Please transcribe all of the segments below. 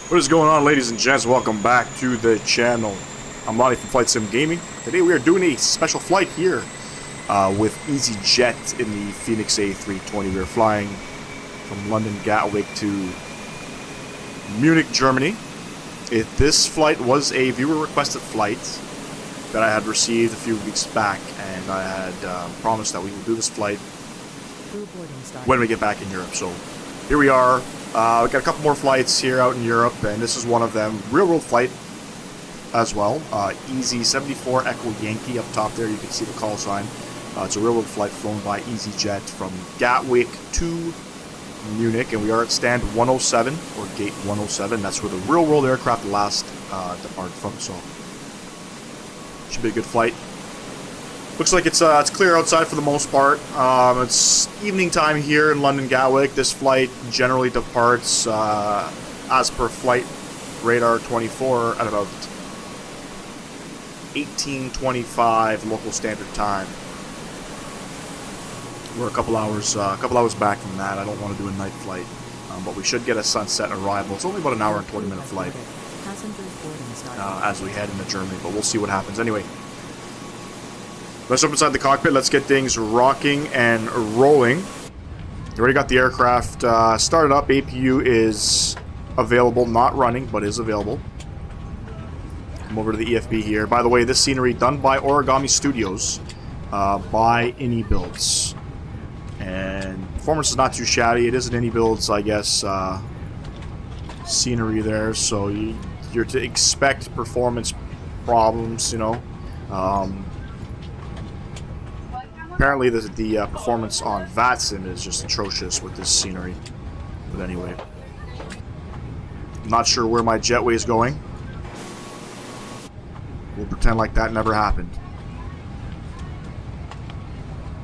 What is going on, ladies and gents? Welcome back to the channel. I'm Lonnie from Flight Sim Gaming. Today we are doing a special flight here with easyJet in the Fenix A320. We are flying from London Gatwick to Munich, Germany. This flight was a viewer-requested flight that I had received a few weeks back, and I had promised that we will do this flight when we get back in Europe. So here we are. We've got a couple more flights here out in Europe, and this is one of them. Real-world flight as well. Easy 74 Echo Yankee up top there. You can see the call sign. It's a real-world flight flown by easyJet from Gatwick to Munich, and we are at stand 107 or gate 107. That's where the real-world aircraft last departed from. So should be a good flight. Looks like it's clear outside for the most part. It's evening time here in London Gatwick. This flight generally departs as per flight radar 24 at about 18:25 local standard time. We're a couple hours back from that. I don't want to do a night flight, but we should get a sunset arrival. It's only about an hour and 20-minute flight as we head into Germany, but we'll see what happens. Anyway, let's jump inside the cockpit. Let's get things rocking and rolling. We already got the aircraft started up. APU is available, not running, but is available. Come over to the EFB here. By the way, this scenery done by Origami Studios by Any Builds. And performance is not too shabby. It is an Any Builds, I guess, scenery there. So you're to expect performance problems, you know. Apparently the performance on VATSIM is just atrocious with this scenery. But anyway, I'm not sure where my jetway is going. We'll pretend like that never happened.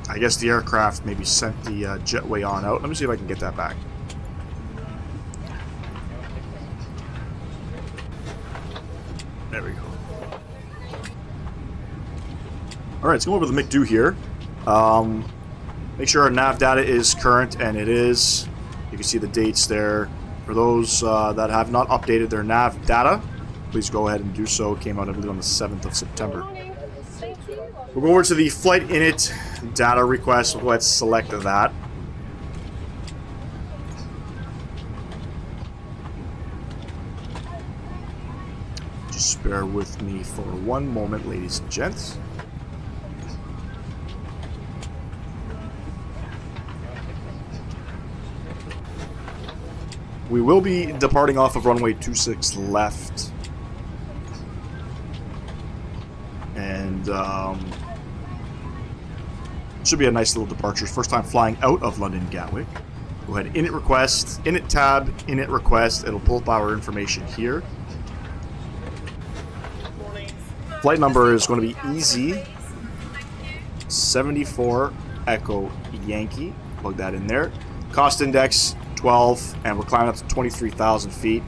I guess the aircraft maybe sent the jetway on out. Let me see if I can get that back. There we go. Alright, let's go over to the MK2 here. Make sure our nav data is current, and it is. You can see the dates there. For those that have not updated their nav data, please go ahead and do so. It came out, I believe, on the 7th of September. We'll go over to the flight init data request. Let's select that. Just bear with me for one moment, ladies and gents. We will be departing off of runway 26 left. And should be a nice little departure. First time flying out of London Gatwick. Go ahead, init request, init tab, init request. It'll pull up our information here. Flight number is going to be Easy 74 Echo Yankee. Plug that in there. Cost index 12, and we're climbing up to 23,000 feet.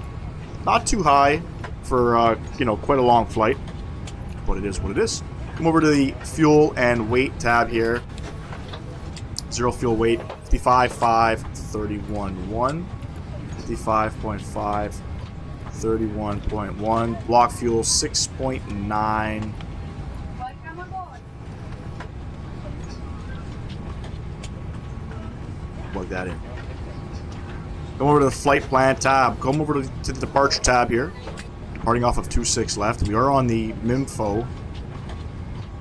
Not too high for you know, quite a long flight, but it is what it is. Come over to the fuel and weight tab here. Zero fuel weight 55.5 31.1, 55.5 31.1. Block fuel 6.9. Plug that in. Come over to the flight plan tab. Come over to the departure tab here. Departing off of 26 left. We are on the MIMFO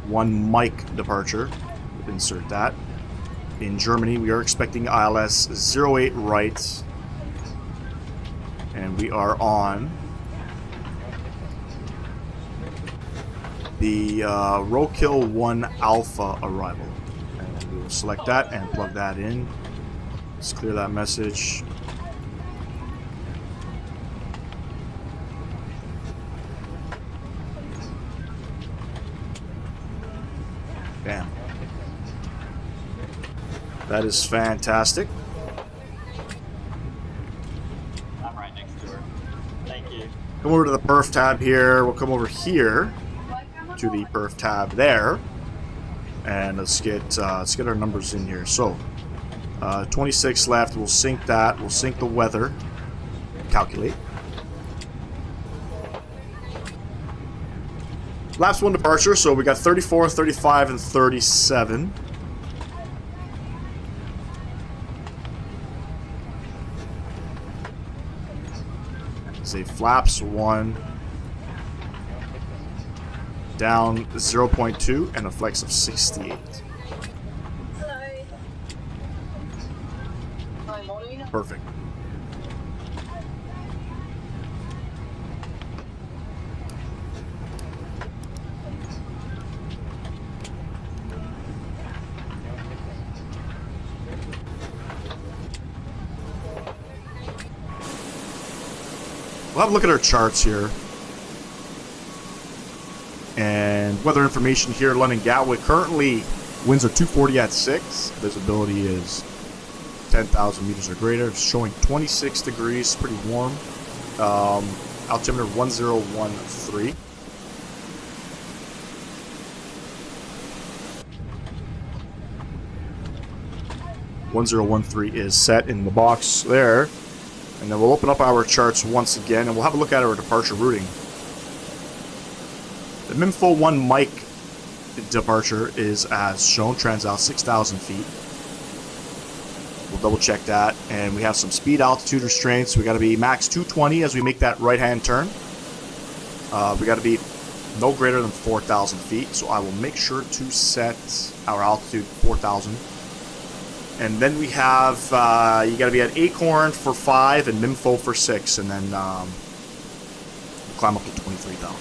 1 mic departure. Insert that. In Germany, we are expecting ILS 08 right. And we are on the Rokill 1 Alpha arrival. And we will select that and plug that in. Let's clear that message. Bam. That is fantastic. I'm right next to her. Thank you. Come over to the perf tab here. We'll come over here to the perf tab there, and let's get our numbers in here. So 26 left. We'll sync that. We'll sync the weather. Calculate. Last one departure, so we got 34, 35, and 37. Say flaps 1, down 0.2, and a flex of 68. Perfect. We'll have a look at our charts here. And weather information here in London Gatwick. Currently, winds are 240 at 6. Visibility is 10,000 meters or greater. It's showing 26 degrees, pretty warm. Altimeter 1013. is set in the box there. And then we'll open up our charts once again, and we'll have a look at our departure routing. The MIMFO 1 Mike departure is as shown, transout 6,000 feet. We'll double check that, and we have some speed altitude restraints. We got to be max 220 as we make that right-hand turn. We got to be no greater than 4,000 feet, so I will make sure to set our altitude 4,000. And then we have, you got to be at Acorn for 5 and MIMFO for 6, and then we'll climb up to 23,000.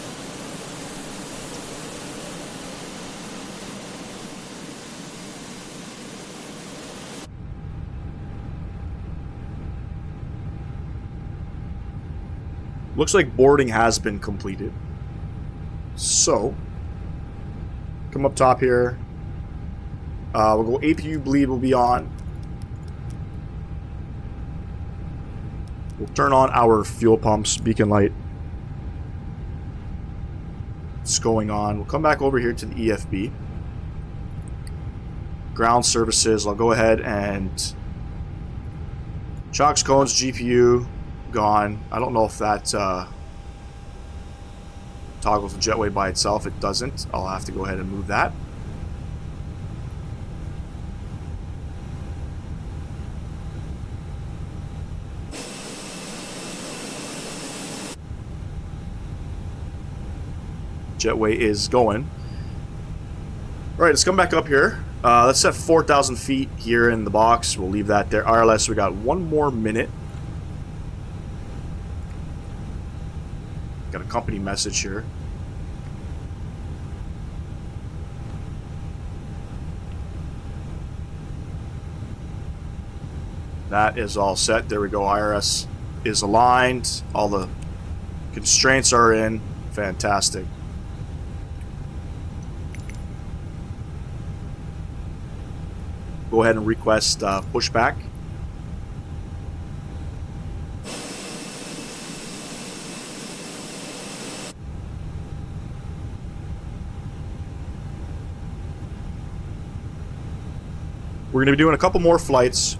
Looks like boarding has been completed. So, come up top here. We'll go APU bleed will be on. We'll turn on our fuel pumps, beacon light. It's going on. We'll come back over here to the EFB. Ground services, I'll go ahead and chocks, cones, GPU, gone. I don't know if that toggles the jetway by itself. It doesn't. I'll have to go ahead and move that. Jetway is going. Alright, let's come back up here. Let's set 4,000 feet here in the box. We'll leave that there. RLS, we got 1 more minute. Got a company message here. That is all set. There we go. IRS is aligned. All the constraints are in. Fantastic. Go ahead and request pushback. We're going to be doing a couple more flights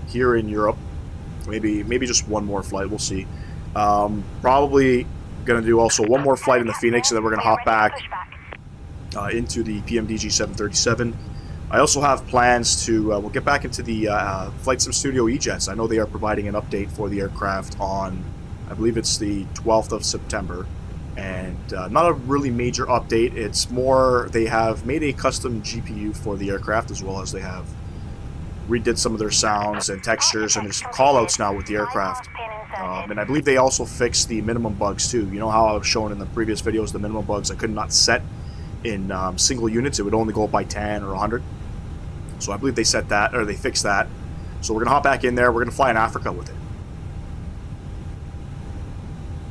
here in Europe. Maybe just one more flight. We'll see. Probably going to do also one more flight in the Fenix, and then we're going to hop back into the PMDG 737. I also have plans to we'll get back into the Flight Sim Studio E-Jets. I know they are providing an update for the aircraft on, I believe it's the 12th of September. And not a really major update. It's more they have made a custom GPU for the aircraft, as well as they have redid some of their sounds and textures, and there's some callouts now with the aircraft. And I believe they also fixed the minimum bugs too. You know how I was showing in the previous videos the minimum bugs I could not set in single units. It would only go up by 10 or 100. So I believe they set that, or they fixed that. So we're going to hop back in there. We're going to fly in Africa with it.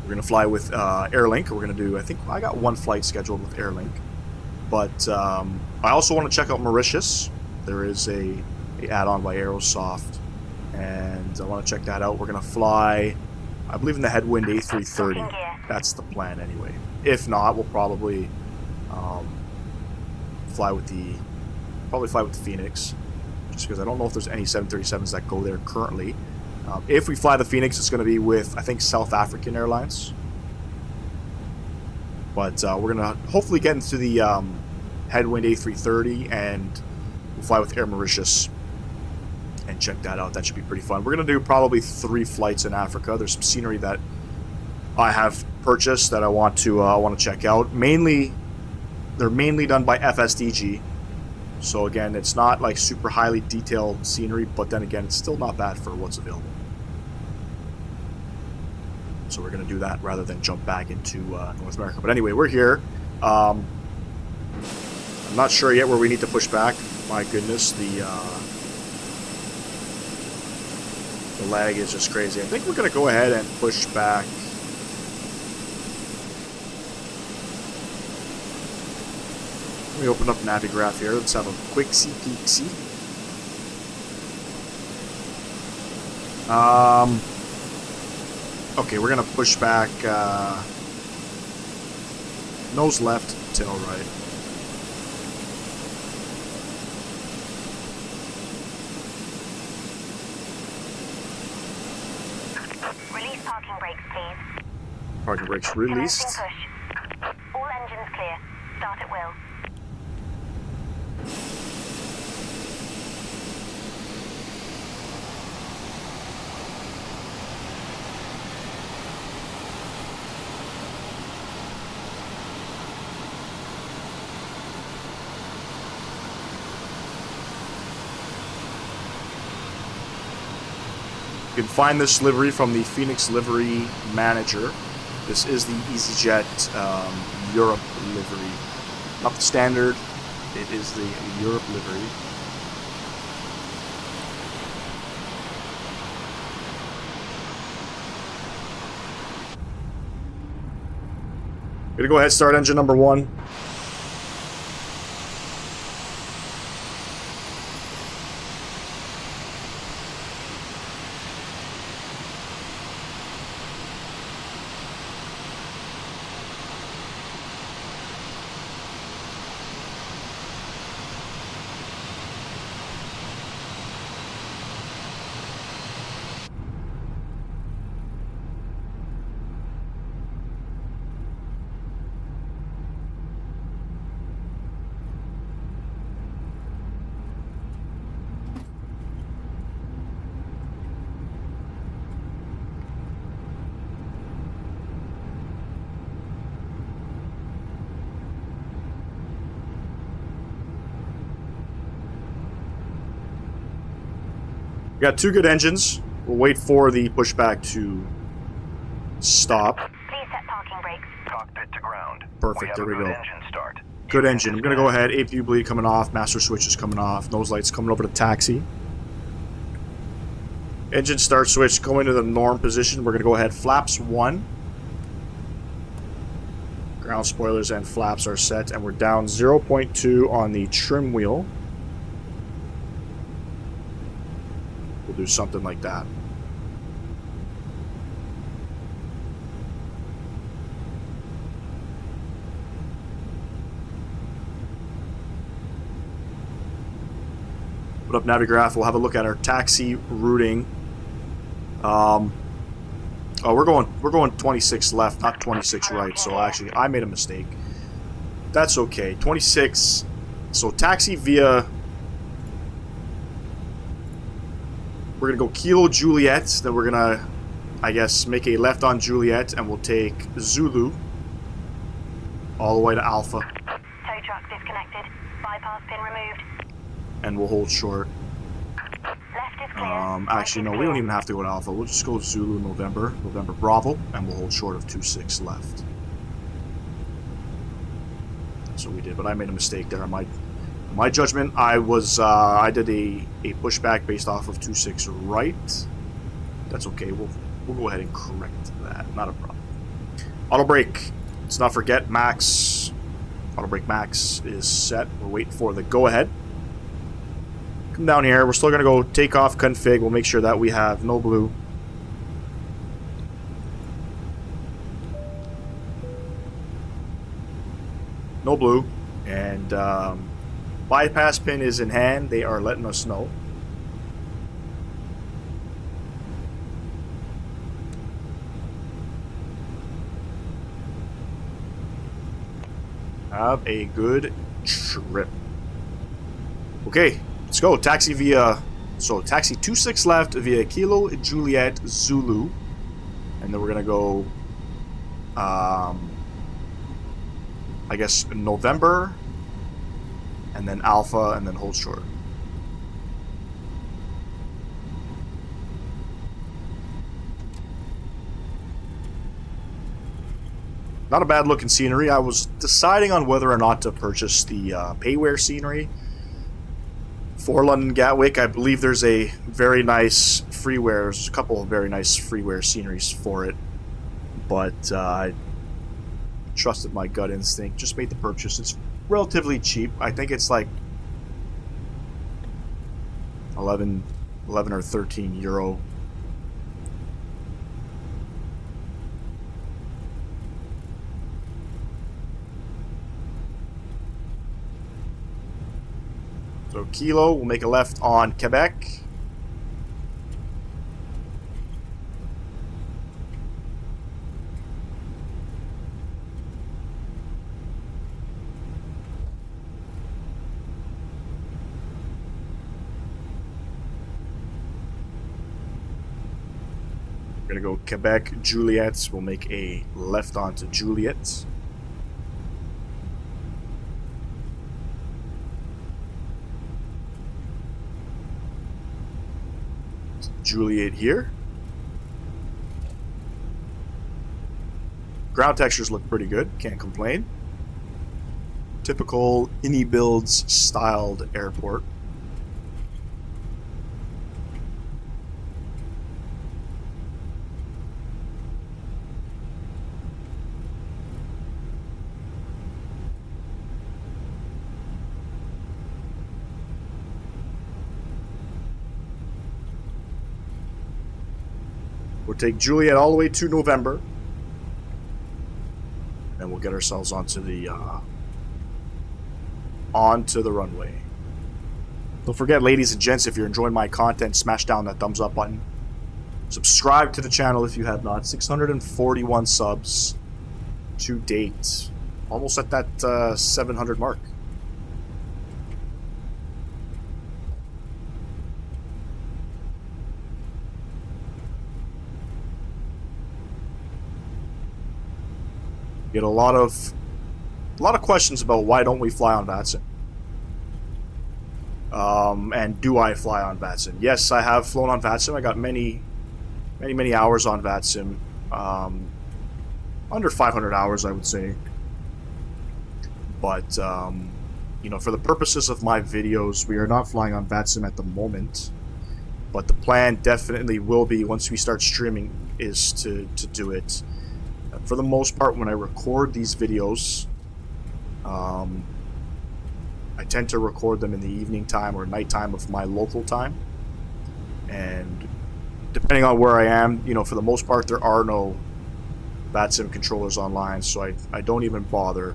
We're going to fly with Airlink. We're going to do, I think, I got one flight scheduled with Airlink. But I also want to check out Mauritius. There is a add-on by Aerosoft, and I want to check that out. We're going to fly, I believe, in the headwind A330. That's the plan anyway. If not, we'll probably fly with the Fenix, just because I don't know if there's any 737s that go there currently. If we fly the Fenix, it's going to be with, I think, South African Airlines. But we're going to hopefully get into the headwind A330 and we'll fly with Air Mauritius and check that out. That should be pretty fun. We're going to do probably 3 flights in Africa. There's some scenery that I have purchased that I want to check out. They're mainly done by FSDG. So again, it's not like super highly detailed scenery, but then again, it's still not bad for what's available. So we're going to do that rather than jump back into North America. But anyway, we're here. I'm not sure yet where we need to push back. My goodness, the lag is just crazy. I think we're going to go ahead and push back. Let me open up Navigraph here. Let's have a quick see-peek-see. Okay, we're going to push back nose left, tail right. Release parking brakes, please. Parking brakes released. Push. All engines clear. Start at will. You can find this livery from the Fenix Livery Manager. This is the easyJet Europe livery. Not the standard, it is the Europe livery. Gonna go ahead, start engine number 1. We got 2 good engines. We'll wait for the pushback to stop. Please set parking brakes. Cockpit to ground. Perfect, there we go. Engine start. Good engine. I'm going to go ahead. APU bleed coming off. Master switch is coming off. Nose lights coming over to taxi. Engine start switch going to the norm position. We're going to go ahead. Flaps 1. Ground spoilers and flaps are set. And we're down 0.2 on the trim wheel. We'll do something like that. Put up Navigraph. We'll have a look at our taxi routing. Oh, we're going 26 left, not 26 right. So actually, I made a mistake. That's okay. 26. So taxi via. We're gonna go Kilo Juliet. Then we're gonna, I guess, make a left on Juliet, and we'll take Zulu all the way to Alpha. Tow truck disconnected. Bypass pin removed. And we'll hold short. Left is clear. Actually, no, we don't even have to go to Alpha. We'll just go Zulu November Bravo, and we'll hold short of 26 left. That's what we did, but I made a mistake there. My judgment, I did a pushback based off of 26 right. That's okay. We'll go ahead and correct that. Not a problem. Auto brake. Let's not forget max. Auto brake max is set. We're waiting for the go ahead. Come down here. We're still gonna go takeoff config. We'll make sure that we have no blue. No blue. And bypass pin is in hand. They are letting us know. Have a good trip. Okay, let's go. Taxi via... So, taxi 26 left via Kilo Juliet Zulu. And then we're going to go... I guess November. And then Alpha, and then hold short. Not a bad looking scenery. I was deciding on whether or not to purchase the payware scenery for London Gatwick. I believe there's a very nice freeware, there's a couple of very nice freeware sceneries for it, but I trusted my gut instinct, just made the purchase. It's relatively cheap. I think it's like 11 or 13 euro. So Kilo will make a left on Quebec. We're gonna go Quebec, Juliet. We'll make a left onto Juliet. Juliet here. Ground textures look pretty good, can't complain. Typical Ini Builds styled airport. We'll take Juliet all the way to November, and we'll get ourselves onto the runway. Don't forget, ladies and gents, if you're enjoying my content, smash down that thumbs up button. Subscribe to the channel if you have not. 641 subs to date, almost at that 700 mark. Get a lot of questions about why don't we fly on VATSIM, and do I fly on VATSIM? Yes, I have flown on VATSIM. I got many hours on VATSIM, under 500 hours, I would say. But you know, for the purposes of my videos, we are not flying on VATSIM at the moment. But the plan definitely will be, once we start streaming, is to do it. For the most part, when I record these videos, I tend to record them in the evening time or nighttime of my local time. And depending on where I am, you know, for the most part, there are no VATSIM controllers online, so I don't even bother.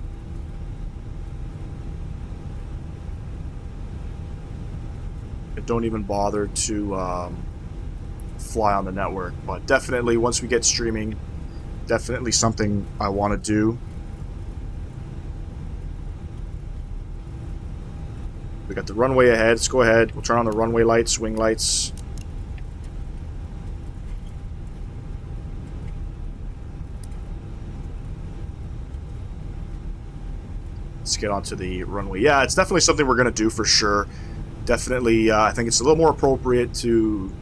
I don't even bother to fly on the network. But definitely, once we get streaming, definitely something I want to do. We got the runway ahead. Let's go ahead. We'll turn on the runway lights, wing lights. Let's get onto the runway. Yeah, it's definitely something we're going to do for sure. Definitely, I think it's a little more appropriate to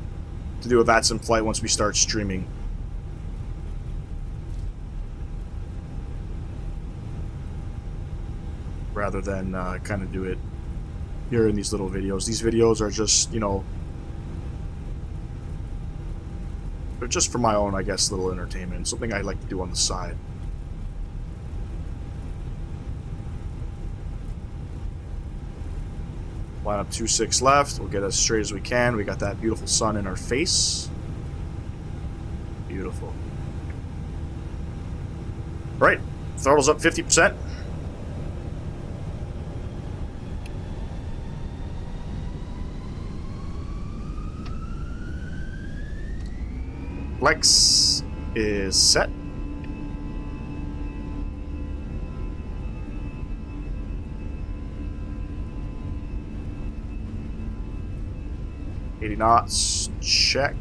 do a VATSIM flight once we start streaming. Rather than kind of do it here in these little videos. These videos are just, you know, they're just for my own, I guess, little entertainment. Something I like to do on the side. Line up 26 left. We'll get as straight as we can. We got that beautiful sun in our face. Beautiful. Right. Throttle's up 50%. Flex is set. 80 knots, checked.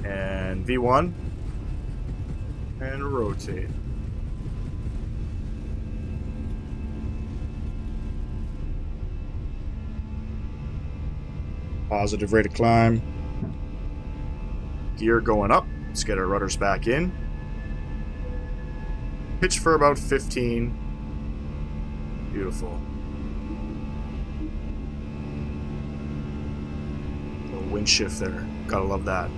And V1. And rotate. Positive rate of climb. Gear going up. Let's get our rudders back in. Pitch for about 15. Beautiful. Little wind shift there. Gotta love that.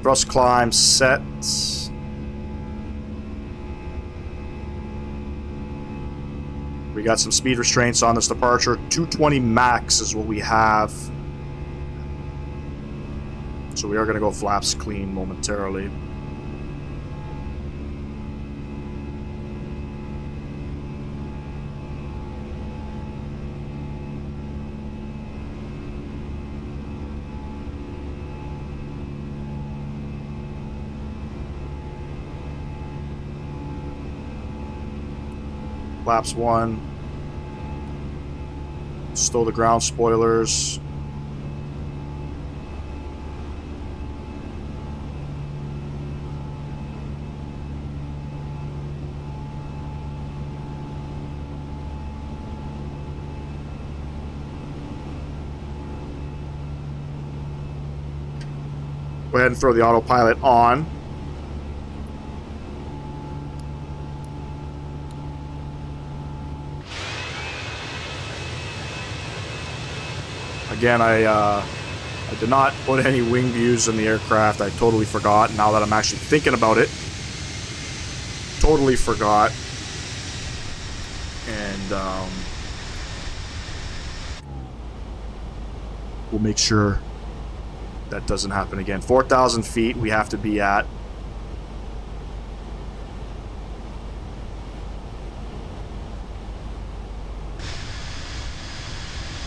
Thrust climb set. We got some speed restraints on this departure. 220 max is what we have. So we are going to go flaps clean momentarily. Flaps 1. Stow the ground spoilers. Go ahead and throw the autopilot on. Again, I did not put any wing views in the aircraft. I totally forgot. Now that I'm actually thinking about it, totally forgot. And we'll make sure that doesn't happen again. 4,000 feet we have to be at.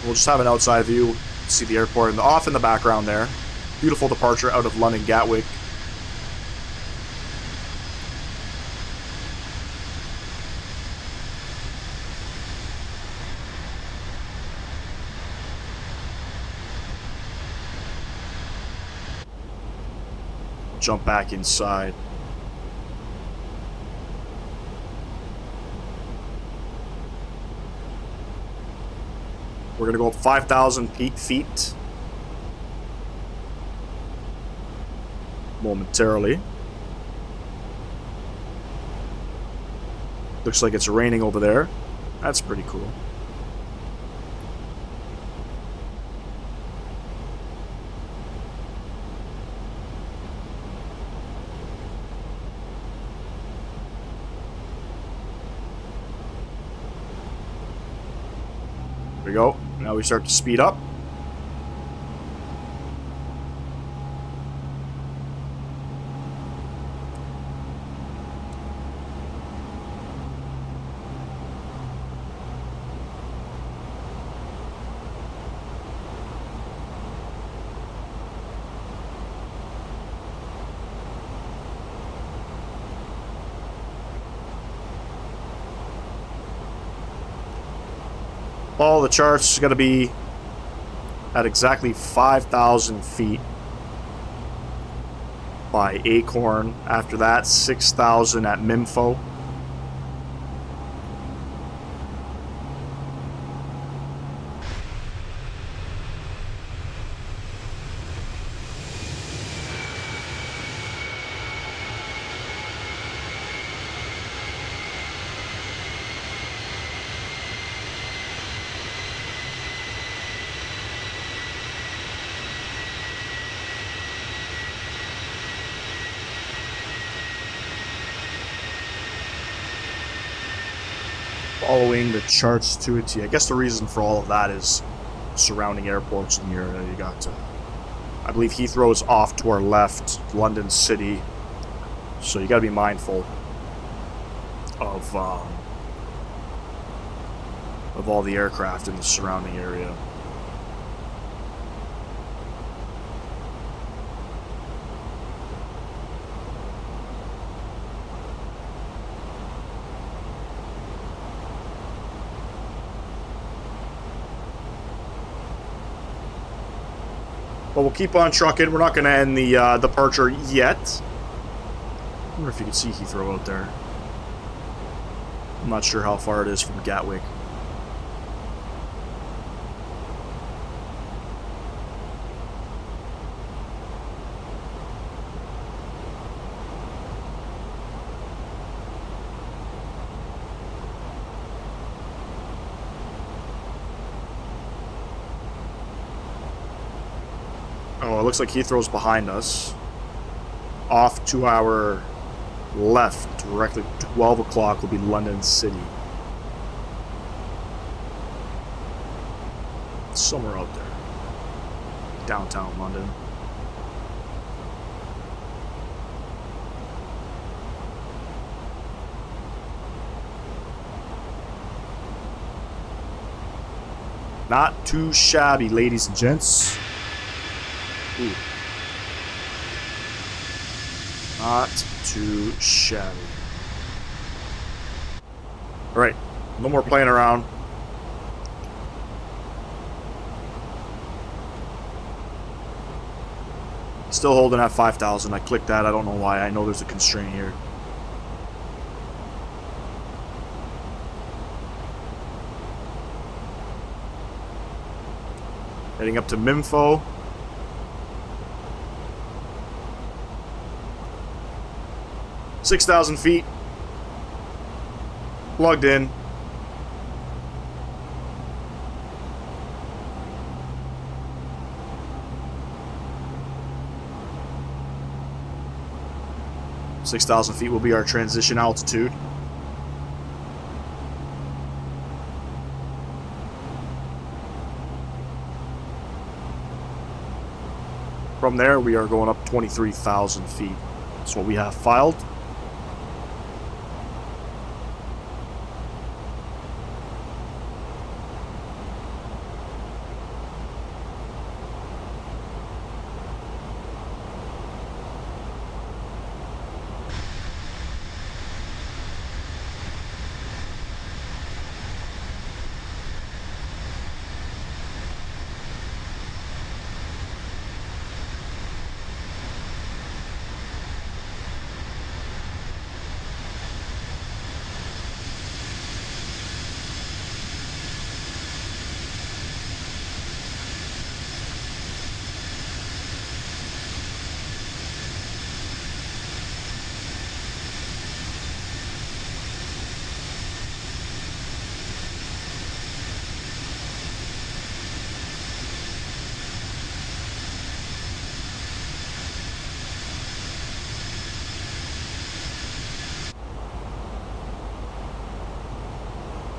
We'll just have an outside view, see the airport and off in the background there. Beautiful departure out of London Gatwick. Jump back inside. We're going to go up 5,000 feet momentarily. Looks like it's raining over there. That's pretty cool. There we go. Now we start to speed up. All the charts is going to be at exactly 5,000 feet by Acorn. After that, 6,000 at Mimfo. Following the charts to a T. I guess the reason for all of that is surrounding airports in the area. You got, I believe Heathrow is off to our left, London City, so you got to be mindful. of all the aircraft in the surrounding area. But we'll keep on trucking. We're not going to end the departure yet. I wonder if you can see Heathrow out there. I'm not sure how far it is from Gatwick. Oh, it looks like Heathrow's behind us. Off to our left, directly 12 o'clock will be London City. Somewhere out there. Downtown London. Not too shabby, ladies and gents. Ooh. Not too shabby. Alright, no more playing around. Still holding at 5,000. I clicked that. I don't know why. I know there's a constraint here. Heading up to Mimfo. 6,000 feet. Plugged in. Six 6,000 feet will be our transition altitude. From there, we are going up 23,000 feet. That's what we have filed.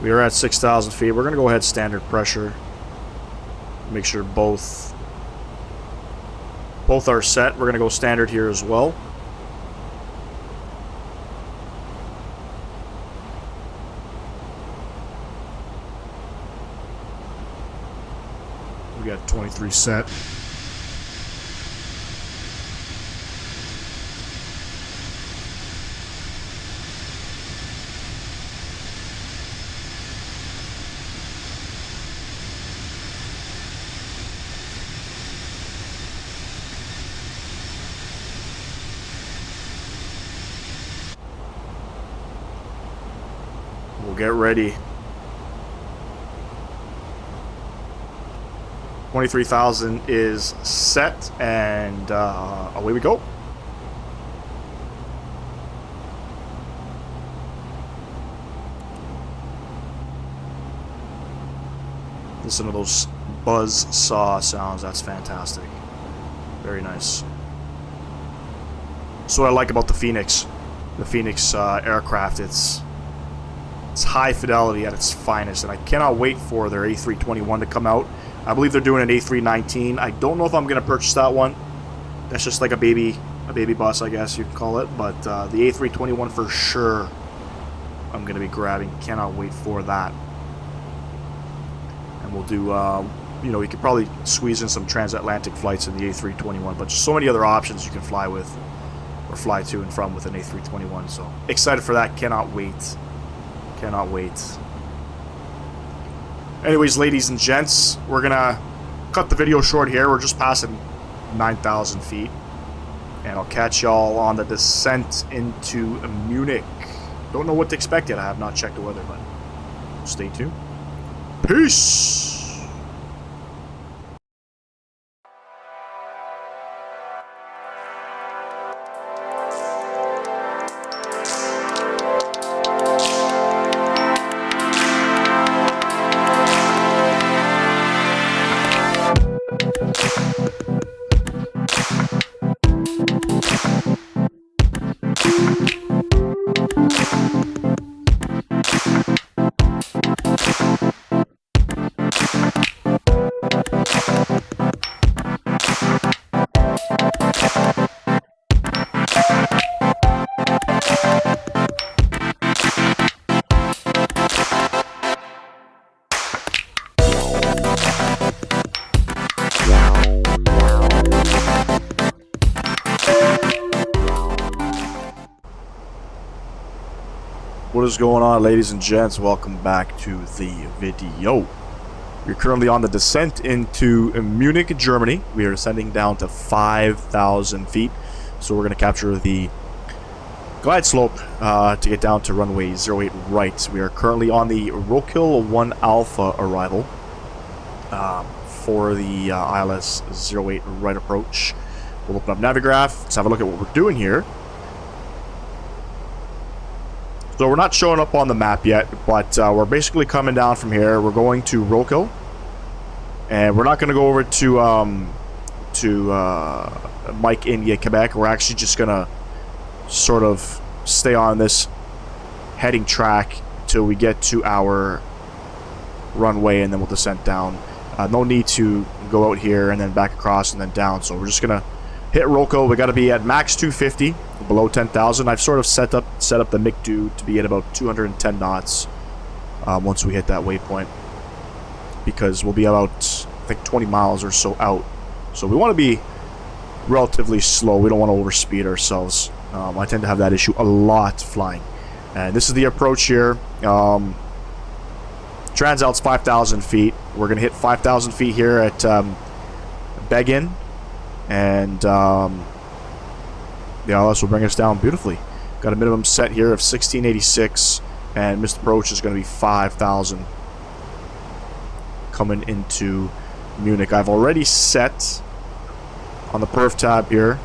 We are at 6,000 feet. We're going to go ahead standard pressure. Make sure both are set. We're going to go standard here as well. We got 23 set. We'll get ready. 23,000 is set, and away we go. Listen to those buzz saw sounds. That's fantastic. Very nice. That's what I like about the Fenix. The Fenix aircraft. It's high fidelity at its finest, and I cannot wait for their A321 to come out. I believe they're doing an A319. I don't know if I'm going to purchase that one. That's just like a baby bus, I guess you could call it. But the A321 for sure I'm going to be grabbing. Cannot wait for that. And we'll do, you know, you could probably squeeze in some transatlantic flights in the A321, but so many other options you can fly with or fly to and from with an A321. So excited for that. Cannot wait. Cannot wait. Anyways, ladies and gents, we're going to cut the video short here. We're just passing 9,000 feet. And I'll catch y'all on the descent into Munich. Don't know what to expect yet. I have not checked the weather, but stay tuned. Peace! What is going on, ladies and gents? Welcome back to the video. We're currently on the descent into Munich, Germany. We are descending down to 5,000 feet. So we're going to capture the glide slope to get down to runway 08 right. We are currently on the Rokill 1 Alpha arrival for the ILS 08 right approach. We'll open up Navigraph. Let's have a look at what we're doing here. So we're not showing up on the map yet, but we're basically coming down from here. We're going to Rokill, and we're not going to go over to Mike, India, Quebec. We're actually just going to sort of stay on this heading track till we get to our runway, and then we'll descend down. No need to go out here and then back across and then down. So we're just going to hit Rokill. We got to be at max 250, below 10,000. I've sort of set up the MiG-2 to be at about 210 knots once we hit that waypoint, because we'll be about, I think, 20 miles or so out. So we want to be relatively slow. We don't want to overspeed ourselves. I tend to have that issue a lot flying. And this is the approach here. Transalt's 5,000 feet. We're going to hit 5,000 feet here at Begin. And the ILS will bring us down beautifully. Got a minimum set here of 1686, and missed approach is going to be 5,000 coming into Munich. I've already set on the perf tab here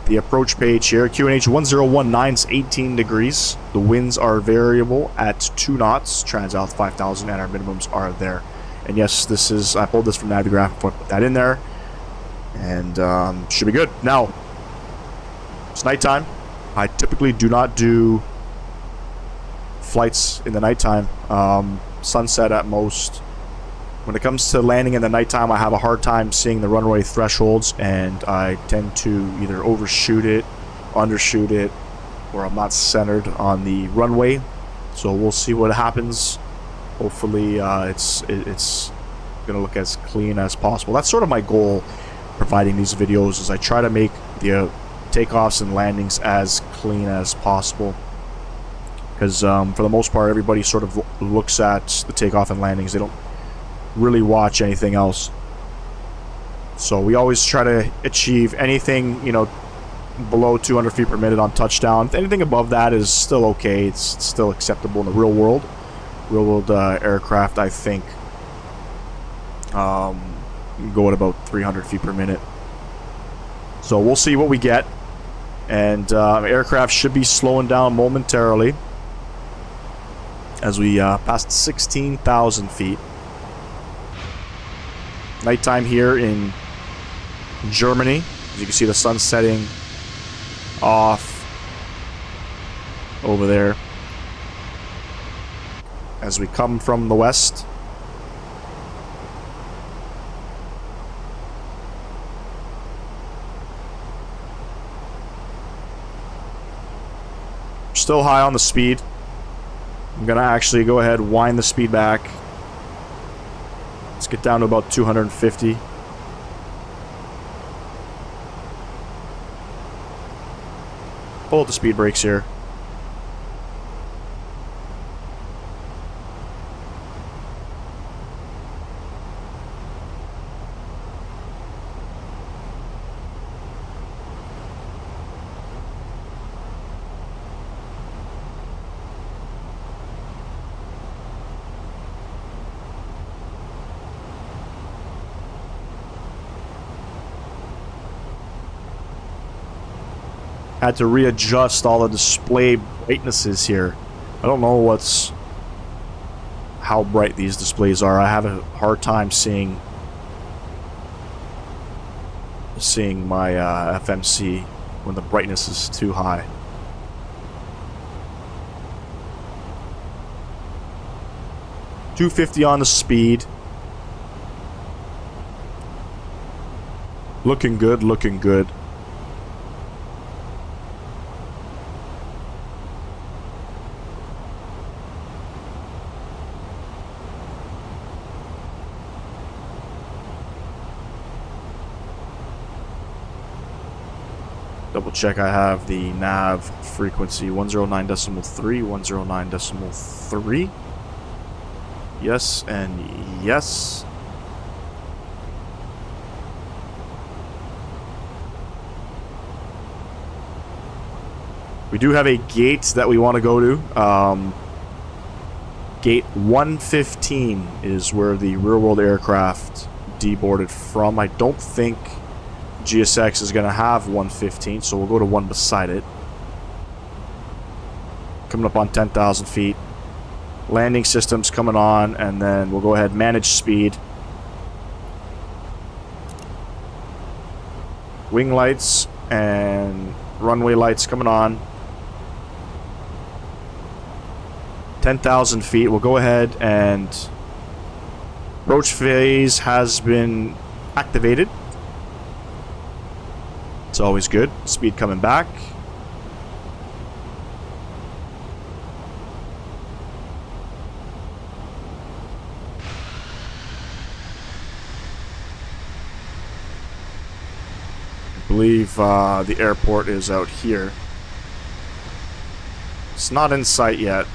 the approach page here. QNH 1019 is 18 degrees. The winds are variable at 2 knots. Transalp 5,000, and our minimums are there. And yes, this is, I pulled this from Navigraph before I put that in there. And should be good. Now, it's nighttime. I typically do not do flights in the nighttime. Sunset at most. When it comes to landing in the nighttime, I have a hard time seeing the runway thresholds, and I tend to either overshoot it, undershoot it, or I'm not centered on the runway. So we'll see what happens. Hopefully, it's gonna look as clean as possible. That's sort of my goal. Providing these videos is I try to make the takeoffs and landings as clean as possible, because for the most part everybody sort of looks at the takeoff and landings. They don't really watch anything else. So we always try to achieve anything, you know, below 200 feet per minute on touchdown. Anything above that is still okay. It's still acceptable in the real world. Real world aircraft, I think, go at about 300 feet per minute. So we'll see what we get. And aircraft should be slowing down momentarily as we pass 16,000 feet. Nighttime here in Germany. As you can see, the sun setting off over there as we come from the west. Still high on the speed. I'm gonna actually go ahead, wind the speed back. Let's get down to about 250. Pull out the speed brakes here. Had to readjust all the display brightnesses here. I don't know how bright these displays are. I have a hard time seeing my FMC when the brightness is too high. .250 on the speed. Looking good, looking good. Double check I have the nav frequency 109.3, 109.3. Yes and yes. We do have a gate that we want to go to. Gate 115 is where the real-world aircraft deboarded from. I don't think GSX is going to have 115, so we'll go to one beside it. Coming up on 10,000 feet. Landing systems coming on, and then we'll go ahead and manage speed. Wing lights and runway lights coming on. 10,000 feet. We'll go ahead and approach phase has been activated. It's always good. Speed coming back. I believe the airport is out here. It's not in sight yet.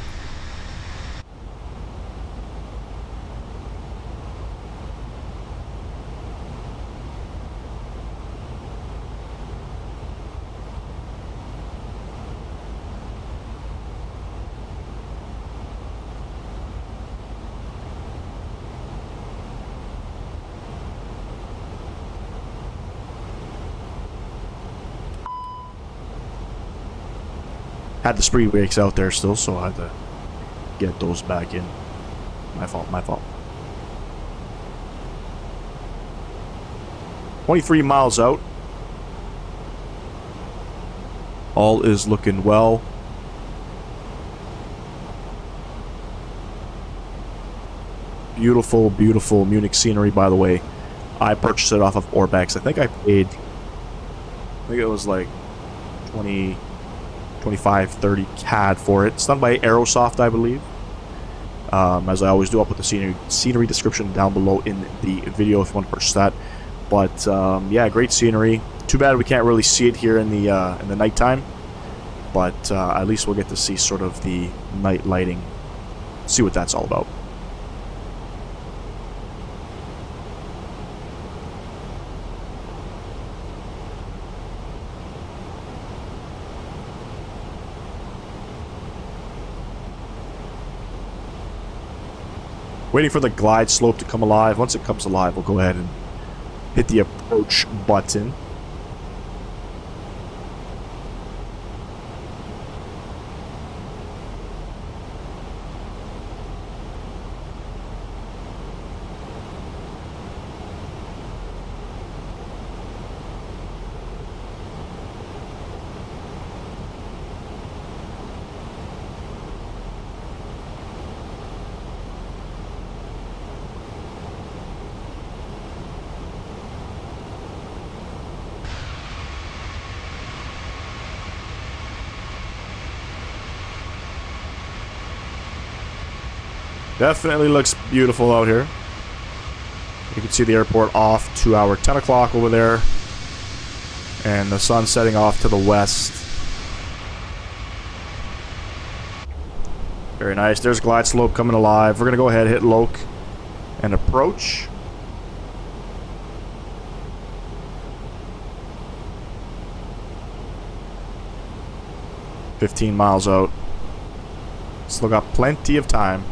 Had the speed brakes out there still, so I had to get those back in. My fault, my fault. 23 miles out. All is looking well. Beautiful, beautiful Munich scenery, by the way. I purchased it off of Orbex. I think it was like 25, 30 CAD for it. It's done by Aerosoft, I believe. As I always do, I'll put the scenery description down below in the video if you want to purchase that. But yeah, great scenery. Too bad we can't really see it here in the nighttime. But at least we'll get to see sort of the night lighting. See what that's all about. Waiting for the glide slope to come alive. Once it comes alive, we'll go ahead and hit the approach button. Definitely looks beautiful out here. You can see the airport off to our 10 o'clock over there. And the sun setting off to the west. Very nice. There's glide slope coming alive. We're going to go ahead, hit Yoke, and approach. $15 miles out. Still got plenty of time.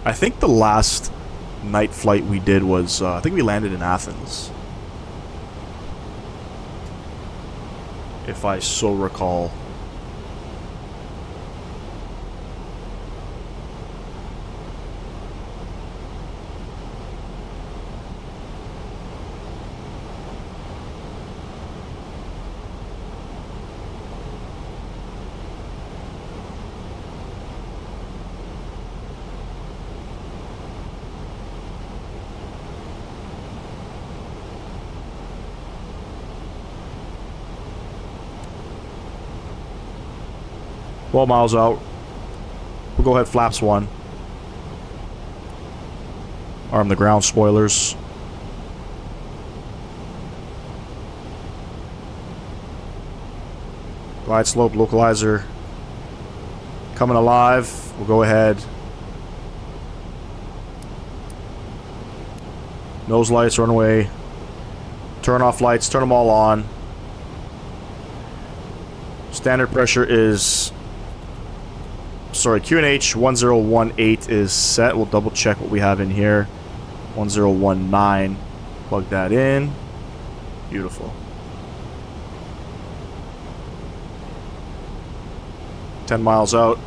I think the last night flight we did was, I think we landed in Athens. If I so recall. Miles out. We'll go ahead, flaps 1. Arm the ground spoilers. Glide slope localizer coming alive. We'll go ahead. Nose lights, runway. Turn off lights, turn them all on. Standard pressure is... Sorry, QNH 1018 is set. We'll double check what we have in here. 1019. Plug that in. Beautiful. 10 miles out.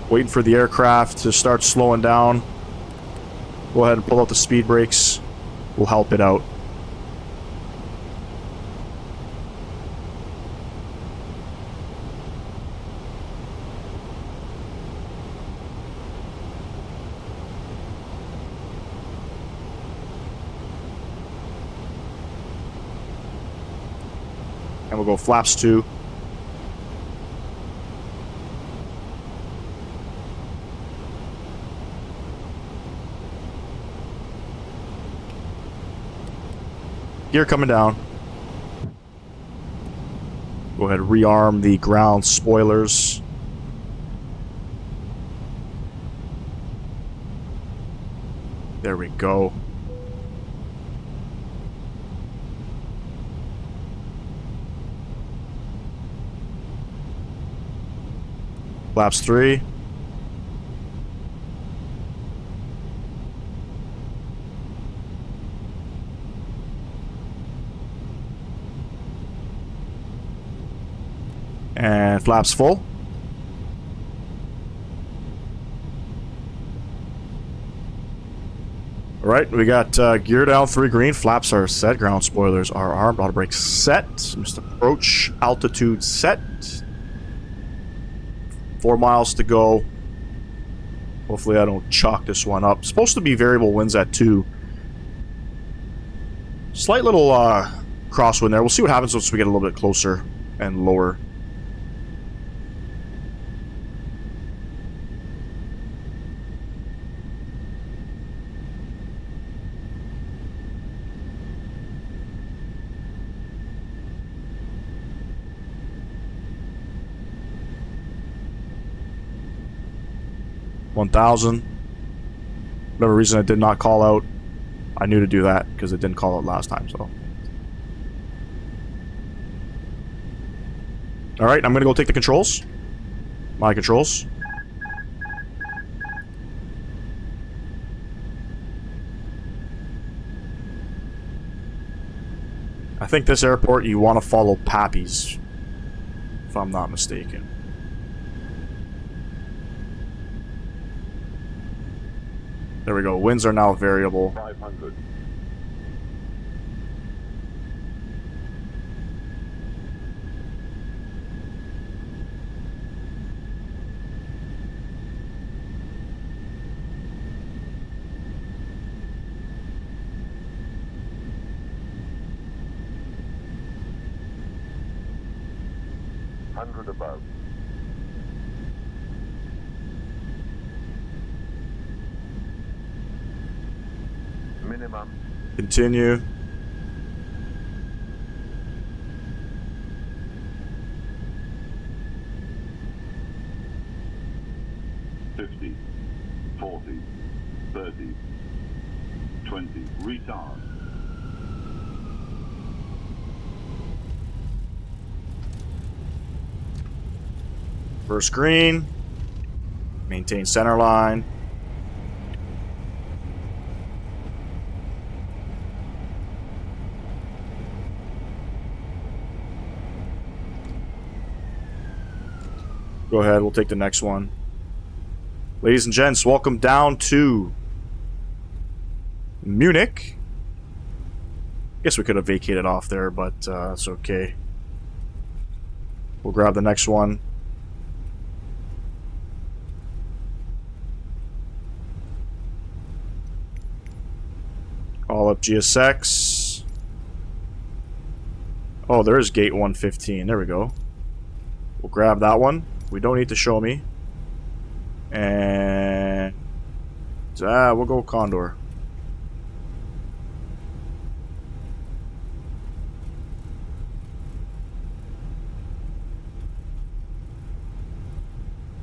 Waiting for the aircraft to start slowing down. Go ahead and pull out the speed brakes. We'll help it out. And we'll go flaps 2. Gear coming down. Go ahead and rearm the ground spoilers. There we go. Flaps 3. And flaps full. Alright, we got gear down 3 green. Flaps are set. Ground spoilers are armed. Auto brakes set. Missed approach. Altitude set. 4 miles to go. Hopefully I don't chalk this one up. Supposed to be variable winds at 2. Slight little crosswind there. We'll see what happens once we get a little bit closer and lower. $1,000. Whatever reason I did not call out, I knew to do that because it didn't call out last time. So, all right, I'm gonna go take the controls. My controls. I think this airport you want to follow Pappy's, if I'm not mistaken. There we go. Winds are now variable. 500. 100 above. Minimum. Continue. $50, $40, $30, $20. Retard. First green. Maintain center line. Go ahead, we'll take the next one. Ladies and gents, welcome down to Munich. Guess we could have vacated off there, but it's okay. We'll grab the next one. Call up GSX. Oh, there is gate 115. There we go. We'll grab that one. We don't need to show me. And we'll go Condor.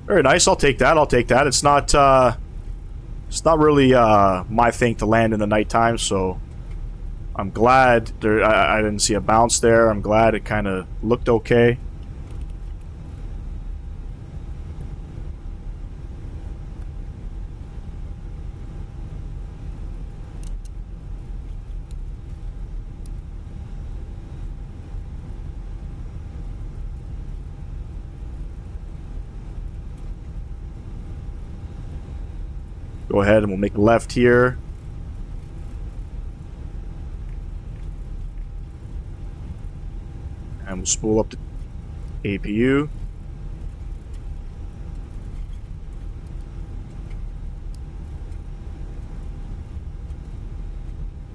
Very nice. I'll take that. I'll take that. It's not really my thing to land in the nighttime, so I'm glad there. I didn't see a bounce there. I'm glad it kind of looked okay. Go ahead and we'll make a left here. And we'll spool up the APU.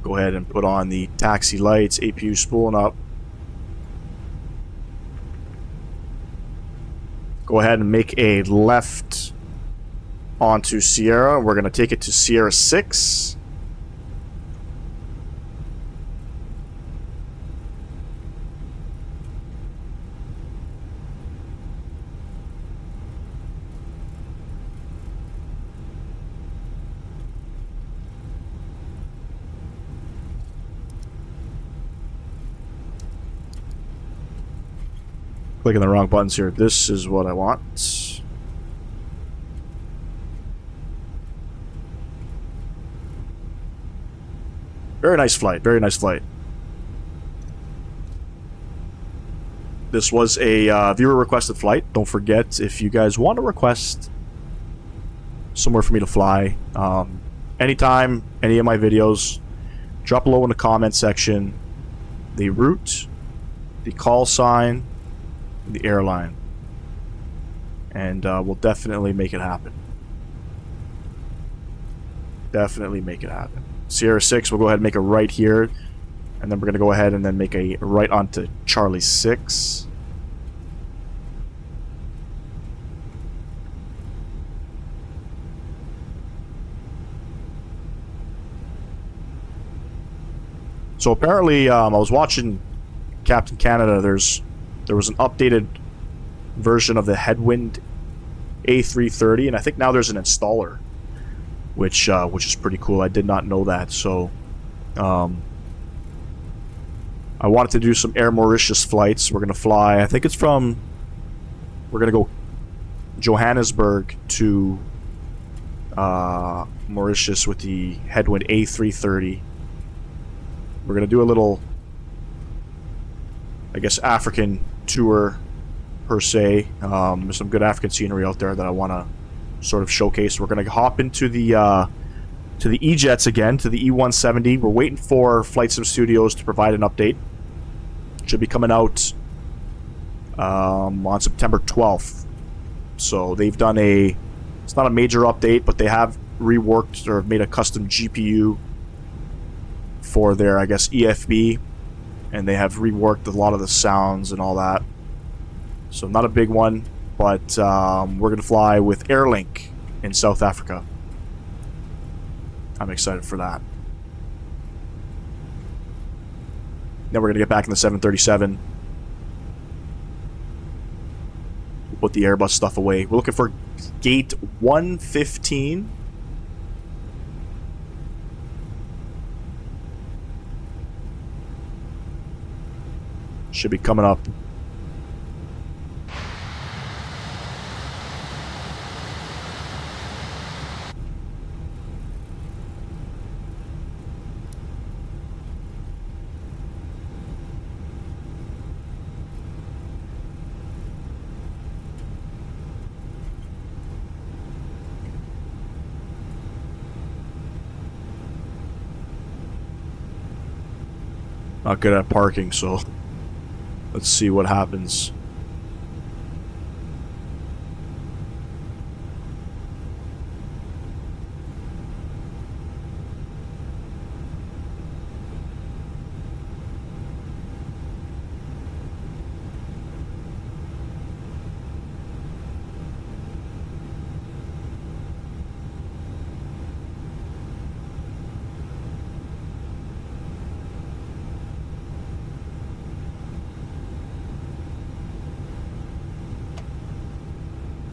Go ahead and put on the taxi lights, APU spooling up. Go ahead and make a left onto Sierra. We're going to take it to Sierra 6. Clicking the wrong buttons here. This is what I want. Very nice flight. Very nice flight. This was a viewer requested flight. Don't forget, if you guys want to request somewhere for me to fly, anytime, any of my videos, drop below in the comment section the route, the call sign, the airline, and we'll definitely make it happen. Definitely make it happen. Sierra 6, we'll go ahead and make a right here, and then we're going to go ahead and then make a right onto Charlie 6. So apparently, I was watching Captain Canada. There was an updated version of the Headwind A330, and I think now there's an installer, which is pretty cool. I did not know that. So I wanted to do some Air Mauritius flights. We're gonna fly. I think it's from. We're gonna go Johannesburg to Mauritius with the Headwind A330. We're gonna do a little, I guess, African tour per se. There's some good African scenery out there that I want to sort of showcase. We're going to hop into the E-Jets again, to the E170. We're waiting for Flight Sim Studios to provide an update. Should be coming out on September 12th. So they've done it's not a major update, but they have reworked or made a custom GPU for their, I guess, EFB, and they have reworked a lot of the sounds and all that. So not a big one, but we're going to fly with Airlink in South Africa. I'm excited for that. Then we're going to get back in the 737. We'll put the Airbus stuff away. We're looking for gate 115. Should be coming up. Not good at parking, so let's see what happens.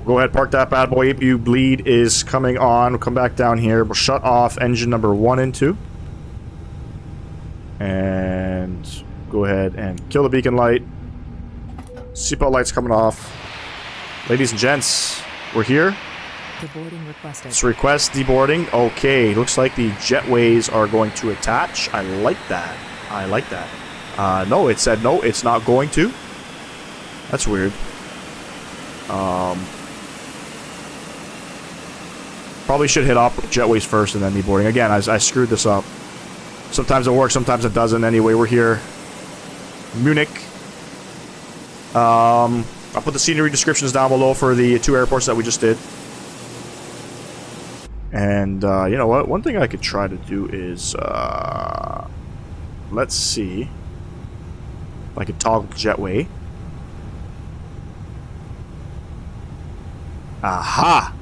Go ahead, park that bad boy. APU bleed is coming on. We'll come back down here. We'll shut off engine number 1 and 2. And go ahead and kill the beacon light. Seatbelt lights coming off. Ladies and gents, we're here. Deboarding requested. Let's request deboarding. Okay, looks like the jetways are going to attach. I like that. I like that. No, it said no, it's not going to. That's weird. Probably should hit up jetways first and then deboarding. Again, I screwed this up. Sometimes it works, sometimes it doesn't. Anyway, we're here. Munich. I'll put the scenery descriptions down below for the 2 airports that we just did. And, you know what? One thing I could try to do is, let's see if I could toggle jetway. Aha!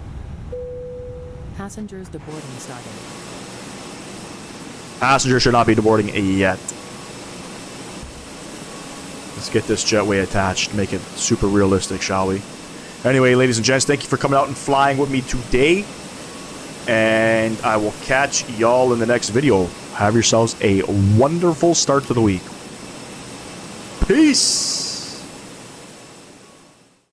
Passengers deboarding starting. Passengers should not be deboarding yet. Let's get this jetway attached, make it super realistic, shall we? Anyway, ladies and gents, thank you for coming out and flying with me today. And I will catch y'all in the next video. Have yourselves a wonderful start to the week. Peace!